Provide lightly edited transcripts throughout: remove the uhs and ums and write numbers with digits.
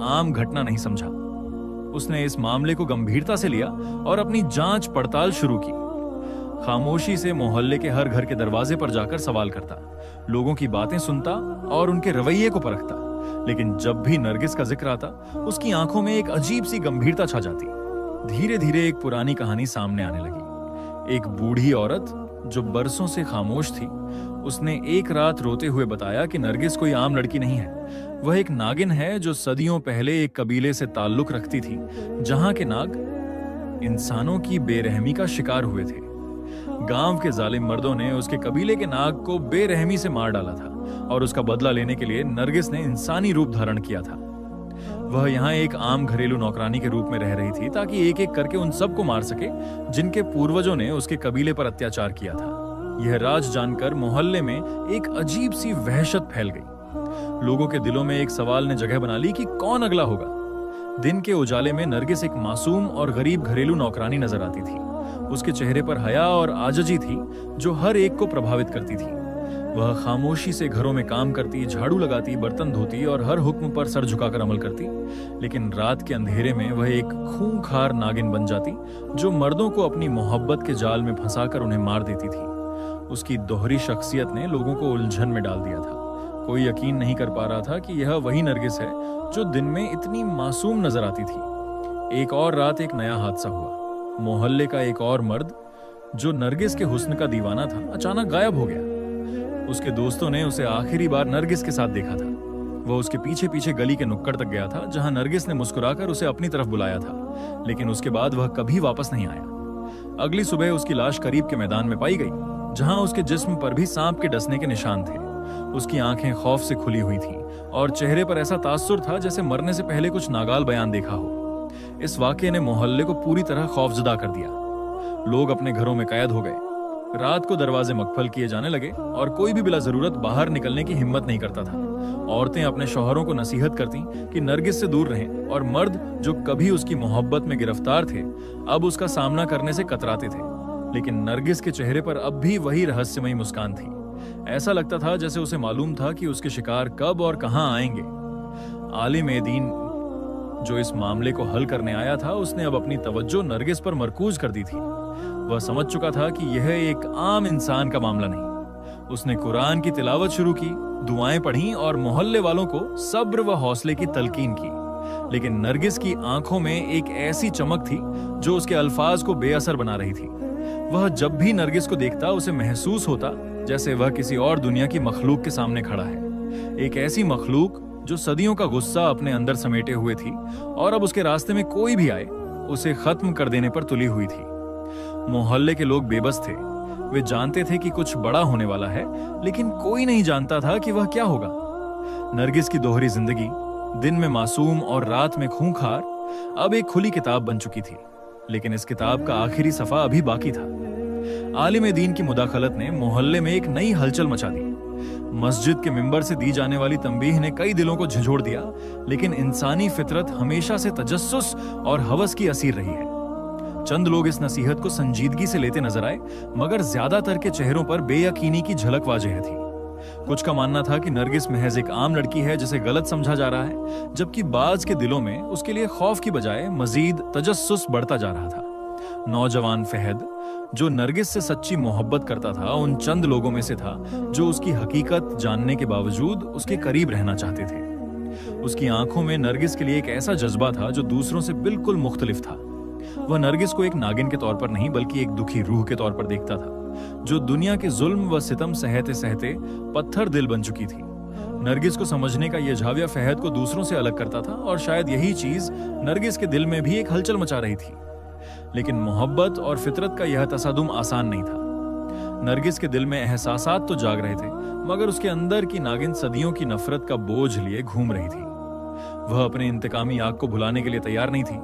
आम घटना नहीं समझा। उसने इस मामले को गंभीरता से लिया और अपनी जांच पड़ताल शुरू की। खामोशी से मोहल्ले के हर घर के दरवाजे पर जाकर सवाल करता, लोगों की बातें सुनता और उनके रवैये को परखता। लेकिन जब भी नरगिस का जिक्र आता, उसकी आंखों में एक अजीब सी गंभीरता छा जाती। धीरे धीरे एक पुरानी कहानी सामने आने लगी। एक बूढ़ी औरत जो बरसों से खामोश थी, उसने एक रात रोते हुए बताया कि नरगिस कोई आम लड़की नहीं है। वह एक नागिन है जो सदियों पहले एक कबीले से ताल्लुक रखती थी, जहां के नाग इंसानों की बेरहमी का शिकार हुए थे। गांव के जालिम मर्दों ने उसके कबीले के नाग को बेरहमी से मार डाला था और उसका बदला लेने के लिए नरगिस ने इंसानी रूप धारण किया था। वह यहाँ एक आम घरेलू नौकरानी के रूप में रह रही थी, ताकि एक एक करके उन सबको मार सके जिनके पूर्वजों ने उसके कबीले पर अत्याचार किया था। यह राज जानकर मोहल्ले में एक अजीब सी वहशत फैल गई। लोगों के दिलों में एक सवाल ने जगह बना ली कि कौन अगला होगा। दिन के उजाले में नरगिस एक मासूम और गरीब घरेलू नौकरानी नजर आती थी। उसके चेहरे पर हया और आजजी थी जो हर एक को प्रभावित करती थी। वह खामोशी से घरों में काम करती, झाड़ू लगाती, बर्तन धोती और हर हुक्म पर सर झुकाकर अमल करती। लेकिन रात के अंधेरे में वह एक खूंखार नागिन बन जाती जो मर्दों को अपनी मोहब्बत के जाल में फंसाकर उन्हें मार देती थी। उसकी दोहरी शख्सियत ने लोगों को उलझन में डाल दिया था। कोई यकीन नहीं कर पा रहा था कि यह वही नरगिस है जो दिन में इतनी मासूम नजर आती थी। एक और रात एक नया हादसा हुआ। मोहल्ले का एक और मर्द जो नरगिस के हुस्न का दीवाना था, अचानक गायब हो गया। उसके दोस्तों ने उसे आखिरी बार नरगिस के साथ देखा था। वह उसके पीछे पीछे गली के नुक्कड़ तक गया था, जहां नरगिस ने मुस्कुराकर उसे अपनी तरफ बुलाया था। लेकिन उसके बाद वह कभी वापस नहीं आया। अगली सुबह उसकी लाश करीब के मैदान में पाई गई, जहां उसके जिस्म पर भी सांप के डसने के निशान थे। उसकी आंखें खौफ से खुली हुई थीं और चेहरे पर ऐसा तासुर था जैसे मरने से पहले कुछ नागाल बयान देखा हो। इस वाकये ने मोहल्ले को पूरी तरह खौफजदा कर दिया। लोग अपने घरों में कैद हो गए। रात को दरवाजे मकफल किए जाने लगे और कोई भी बिला जरूरत बाहर निकलने की हिम्मत नहीं करता था। औरतें अपने शौहरों को नसीहत करती कि नरगिस से दूर रहें, और मर्द जो कभी उसकी मोहब्बत में गिरफ्तार थे, अब उसका सामना करने से कतराते थे। लेकिन नरगिस के चेहरे पर अब भी वही रहस्यमयी मुस्कान थी। ऐसा लगता था जैसे उसे मालूम था कि उसके शिकार कब और कहां आएंगे। आलिम ए दीन जो इस मामले को हल करने आया था, उसने अब अपनी तवज्जो नरगिस पर मरकूज कर दी थी। वह समझ चुका था कि यह एक आम इंसान का मामला नहीं। उसने कुरान की तिलावत शुरू की, दुआएं पढ़ी और मोहल्ले वालों को सब्र व हौसले की तलकीन की। लेकिन नरगिस की आंखों में एक ऐसी चमक थी जो उसके अल्फाज को बेअसर बना रही थी। वह जब भी नरगिस को देखता, उसे महसूस होता जैसे वह किसी और दुनिया की मखलूक के सामने खड़ा है। एक ऐसी मखलूक जो सदियों का गुस्सा अपने अंदर समेटे हुए थी और अब उसके रास्ते में कोई भी आए उसे खत्म कर देने पर तुली हुई थी। मोहल्ले के लोग बेबस थे। वे जानते थे कि कुछ बड़ा होने वाला है, लेकिन कोई नहीं जानता था कि वह क्या होगा। नरगिस की दोहरी जिंदगी, दिन में मासूम और रात में खूंखार, अब एक खुली किताब बन चुकी थी। लेकिन इस किताब का आखिरी सफा अभी बाकी था। आलिम दीन की मुदाखलत ने मोहल्ले में एक नई हलचल मचा दी। मस्जिद के मिंबर से दी जाने वाली तंबीह ने कई दिलों को झंझोड़ दिया। लेकिन इंसानी फितरत हमेशा से तजस्सुस और हवस की असीर रही है। चंद लोग इस नसीहत को संजीदगी से लेते नजर आए, मगर ज्यादातर के चेहरों पर बेयकीनी की झलक वाज़ेह थी। कुछ का मानना था कि नरगिस महज एक आम लड़की है जिसे गलत समझा जा रहा है, जबकि बाज के दिलों में उसके लिए खौफ की बजाय मजीद तजस्सुस बढ़ता जा रहा था। नौजवान फहद, जो नरगिस से सच्ची मोहब्बत करता था, उन चंद लोगों में से था जो उसकी हकीकत जानने के बावजूद उसके करीब रहना चाहते थे। उसकी आंखों में नरगिस के लिए एक ऐसा जज्बा था जो दूसरों से बिल्कुल मुख्तलिफ था। वह नरगिस को एक नागिन के तौर पर नहीं, बल्कि एक दुखी रूह के तौर पर देखता था, जो दुनिया के जुल्म व सितम सहते सहते पत्थर दिल बन चुकी थी। नरगिस को समझने का यह झाविया फहद को दूसरों से अलग करता था, और शायद यही चीज नरगिस के दिल में भी एक हलचल मचा रही थी। लेकिन मोहब्बत और फितरत का यह तसादुम आसान नहीं था। नरगिस के दिल में एहसासात तो जाग रहे थे, मगर उसके अंदर की नागिन सदियों की नफरत का बोझ लिए घूम रही थी। वह अपने इंतकामी आग को भुलाने के लिए तैयार नहीं थी।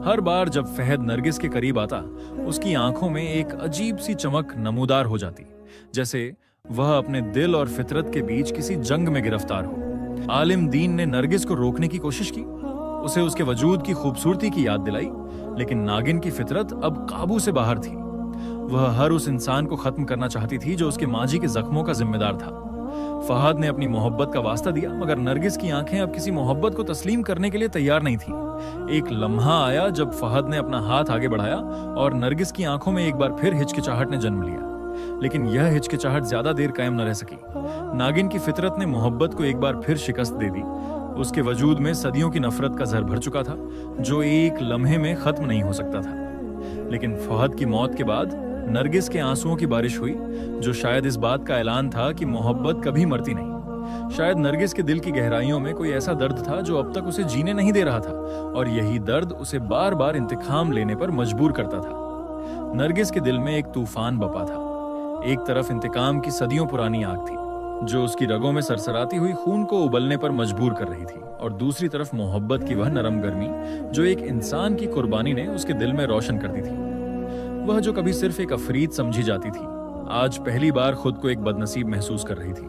हर बार जब फहद नरगिस के करीब आता, उसकी आंखों में एक अजीब सी चमक नमूदार हो जाती, जैसे वह अपने दिल और फितरत के बीच किसी जंग में गिरफ्तार हो। आलिम दीन ने नरगिस को रोकने की कोशिश की, उसे उसके वजूद की खूबसूरती की याद दिलाई, लेकिन नागिन की फितरत अब काबू से बाहर थी। वह हर उस इंसान को खत्म करना चाहती थी जो उसके माजी के जख्मों का जिम्मेदार था। फहद ने अपनी मोहब्बत का वास्ता दिया, मगर नरगिस की आंखें अब किसी मोहब्बत को तस्लीम करने के लिए तैयार नहीं थीं। एक लम्हा आया जब फहद ने अपना हाथ आगे बढ़ाया और नरगिस की आंखों में एक बार फिर हिचकिचाहट ने जन्म लिया। लेकिन यह हिचकिचाहट ज्यादा देर कायम न रह सकी। नागिन की फितरत ने मोहब्बत को एक बार फिर शिकस्त दे दी। उसके वजूद में सदियों की नफरत का जहर भर चुका था, जो एक लम्हे में खत्म नहीं हो सकता था। लेकिन फहद की मौत के बाद नरगिस के आंसुओं की बारिश हुई, जो शायद इस बात का ऐलान था कि मोहब्बत कभी मरती नहीं। शायद नरगिस के दिल की गहराइयों में कोई ऐसा दर्द था जो अब तक उसे जीने नहीं दे रहा था, और यही दर्द उसे बार बार इंतकाम लेने पर मजबूर करता था। नरगिस के दिल में एक तूफान बपा था। एक तरफ इंतकाम की सदियों पुरानी आग थी, जो उसकी रगों में सरसराती हुई खून को उबलने पर मजबूर कर रही थी, और दूसरी तरफ मोहब्बत की वह नरम गर्मी जो एक इंसान की कुर्बानी ने उसके दिल में रोशन कर दी थी। वह जो कभी सिर्फ एक अफरीद समझी जाती थी, आज पहली बार खुद को एक बदनसीब महसूस कर रही थी।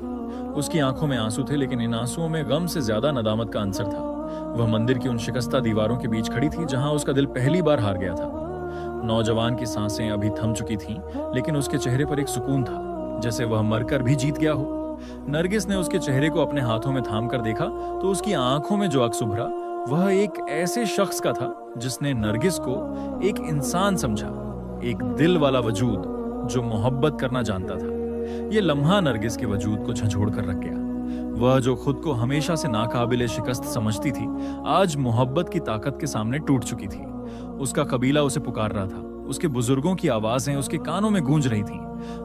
उसकी आंखों में आंसू थे, लेकिन इन आंसुओं में गम से ज्यादा नदामत का अंसर था। वह मंदिर की उन शिकस्ता दीवारों के बीच खड़ी थी जहां उसका दिल पहली बार हार गया था। नौजवान की सांसें अभी थम चुकी थीं, लेकिन उसके चेहरे पर एक सुकून था, जैसे वह मरकर भी जीत गया हो। नरगिस ने उसके चेहरे को अपने हाथों में थाम कर देखा तो उसकी आंखों में जो अक्स उभरा, वह एक ऐसे शख्स का था जिसने नरगिस को एक इंसान समझा, एक दिल वाला वजूद जो मोहब्बत करना जानता था। यह लम्हा नरगिस के वजूद को झंझोड़ कर रख गया। वह जो खुद को हमेशा से नाकाबिले शिकस्त समझती थी, आज मोहब्बत की ताकत के सामने टूट चुकी थी। उसका कबीला उसे पुकार रहा था, उसके बुजुर्गों की आवाजें उसके कानों में गूंज रही थीं।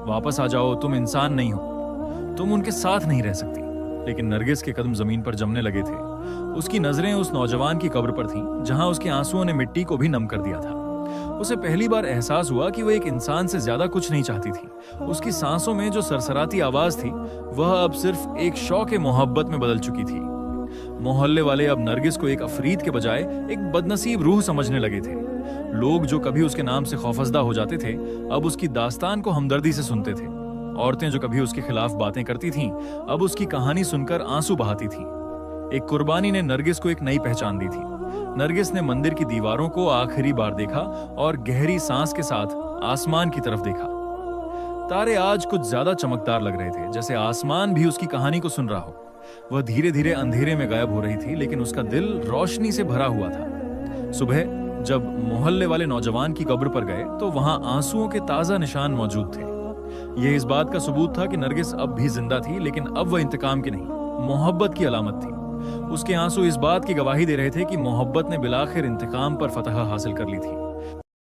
वापस आ जाओ, तुम इंसान नहीं हो, तुम उनके साथ नहीं रह सकती। लेकिन नरगिस के कदम जमीन पर जमने लगे थे। उसकी नजरें उस नौजवान की कब्र पर थीं, जहां उसके आंसुओं ने मिट्टी को भी नम कर दिया था। उसे पहली बार एहसास हुआ कि वह एक इंसान से ज्यादा कुछ नहीं चाहती थी। उसकी सांसों में जो सरसराती आवाज थी, वह अब सिर्फ एक शौक मोहब्बत में बदल चुकी थी। मोहल्ले वाले अब नरगिस को एक अफरीद के बजाय एक बदनसीब रूह समझने लगे थे। लोग जो कभी उसके नाम से खौफजदा हो जाते थे, अब उसकी दास्तान को हमदर्दी से सुनते थे। औरतें जो कभी उसके खिलाफ बातें करती थीं, अब उसकी कहानी सुनकर आंसू बहाती थीं। एक कुर्बानी ने नरगिस को एक नई पहचान दी थी। नरगिस ने मंदिर की दीवारों को आखिरी बार देखा और गहरी सांस के साथ आसमान की तरफ देखा। तारे आज कुछ ज्यादा चमकदार लग रहे थे, जैसे आसमान भी उसकी कहानी को सुन रहा हो। वह धीरे धीरे अंधेरे में गायब हो रही थी, लेकिन उसका दिल रोशनी से भरा हुआ था। सुबह जब मोहल्ले वाले नौजवान की कब्र पर गए तो वहां आंसुओं के ताजा निशान मौजूद थे। यह इस बात का सबूत था कि नरगिस अब भी जिंदा थी, लेकिन अब वह इंतकाम की नहीं, मोहब्बत की अलामत थी। उसके आंसू इस बात की गवाही दे रहे थे कि मोहब्बत ने बिलाखिर इंतकाम पर फतह हासिल कर ली थी।